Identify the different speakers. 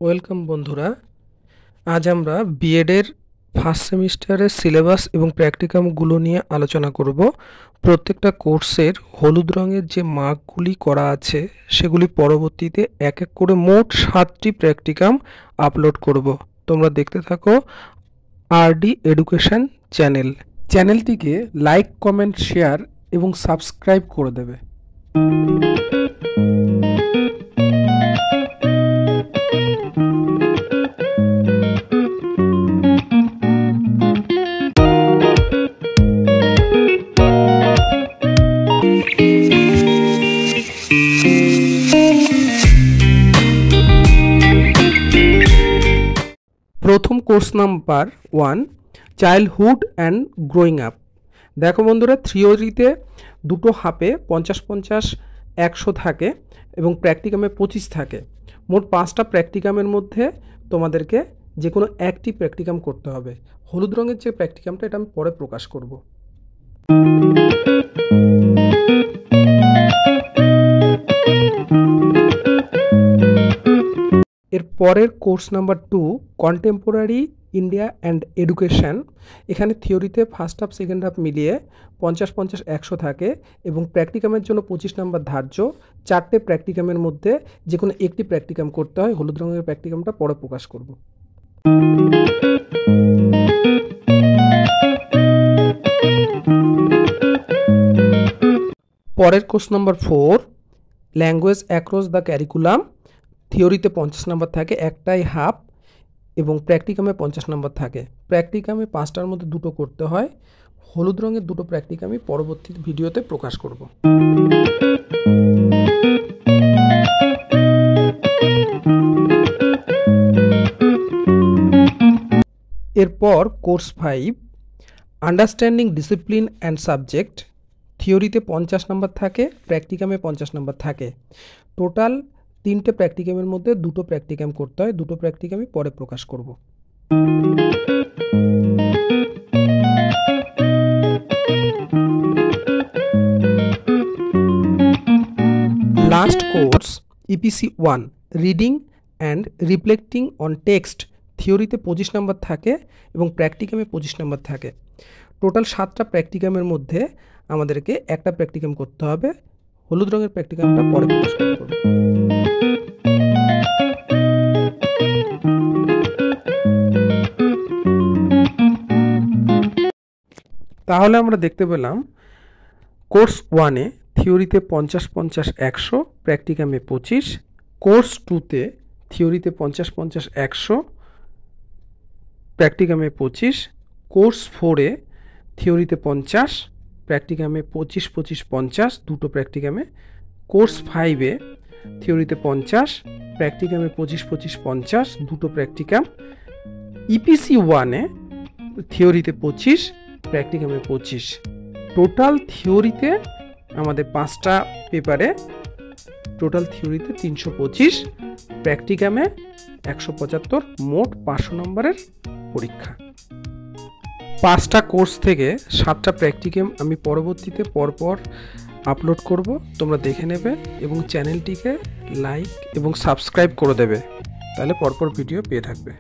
Speaker 1: Welcome বন্ধুরা। আজ আমরা বিএডের ফার্স্ট সেমিস্টারের সিলেবাস এবং প্র্যাকটিকামগুলো নিয়ে আলোচনা করব। প্রত্যেকটা কোর্সের হলুদ রঙের যে মার্কগুলি করা আছে সেগুলি পরবর্তীতে এক এক করে মোট 7টি প্র্যাকটিকাম আপলোড করব। তোমরা দেখতে থাকো আরডি এডুকেশন চ্যানেলটিকে লাইক, কমেন্ট, শেয়ার এবং সাবস্ক্রাইব করে দেবে। প্রথম course number 1, childhood and growing up. দেখো বন্ধুরা, থিওরিতে দুটো হাফে 50-50 100 থাকে এবং প্র্যাকটিকামে 25 থাকে। মোট 5টা প্র্যাকটিকামের মধ্যে তোমাদেরকে যে কোনো একটি প্র্যাকটিকাম করতে হবে। হলুদ রঙের যে প্র্যাকটিকামটা এটা আমি পরে প্রকাশ করব। এর পরের course number 2, contemporary India and education. এখানে থিওরিতে ফার্স্ট হাফ সেকেন্ড হাফ মিলিয়ে 50-50 100 থাকে এবং প্র্যাকটিকামের জন্য 25 নাম্বার ধার্য। 4টে প্র্যাকটিকামের মধ্যে যে কোনো একটি প্র্যাকটিকাম করতে হয়। হলুদ রঙের প্র্যাকটিকামটা পরে প্রকাশ করব। পরের course number 4, language across the curriculum. থিওরিতে 50 নাম্বার থাকে, একটাই হাফ, এবং প্র্যাকটিকামে 50 নাম্বার থাকে। প্র্যাকটিকামে 5টার মধ্যে দুটো করতে হয়। হলুদ রঙের দুটো প্র্যাকটিকাম আমি পরবর্তী ভিডিওতে প্রকাশ করব। এরপর course 5, understanding discipline and subject. থিওরিতে 50 নাম্বার থাকে, প্র্যাকটিকামে 50 নাম্বার থাকে। টোটাল 3টে প্র্যাকটিকামের মধ্যে দুটো প্র্যাকটিকাম করতে হয়। দুটো প্র্যাকটিকামই পরে প্রকাশ করব। Last course EPC 1, reading and reflecting on text. থিওরিতে 25 নাম্বার থাকে এবং প্র্যাকটিকামে 25 নাম্বার থাকে। টোটাল 7টা প্র্যাকটিকামের মধ্যে আমাদেরকে একটা প্র্যাকটিকাম করতে হবে। হলুদ রঙের প্র্যাকটিকামটা পরে প্রকাশ করব। তাহলে আমরা দেখতে পেলাম কোর্স 1-এ থিওরিতে 50-50 100, প্র্যাকটিকামে 25। কোর্স 2-তে থিওরিতে 50-50 100, প্র্যাকটিকামে 25। কোর্স 4-এ থিওরিতে 50, প্র্যাকটিকামে 25-25 50, দুটো প্র্যাকটিকামে। কোর্স 5-এ থিওরিতে 50, প্র্যাকটিকামে 25-25 50, দুটো প্র্যাকটিকাম। ইপিসি 1-এ থিওরিতে 25, প্র্যাকটিকামে 25। টোটাল থিওরিতে আমাদের 5টা পেপারে টোটাল থিওরিতে 325, প্র্যাকটিকামে 175, মোট 500 নম্বরের পরীক্ষা। 5টা কোর্স থেকে 7টা প্র্যাকটিকাম আমি পরবর্তীতে পরপর আপলোড করব। তোমরা দেখে নেবে এবং চ্যানেলটিকে লাইক এবং সাবস্ক্রাইব করে দেবে, তাহলে পরপর ভিডিও পেয়ে থাকবে।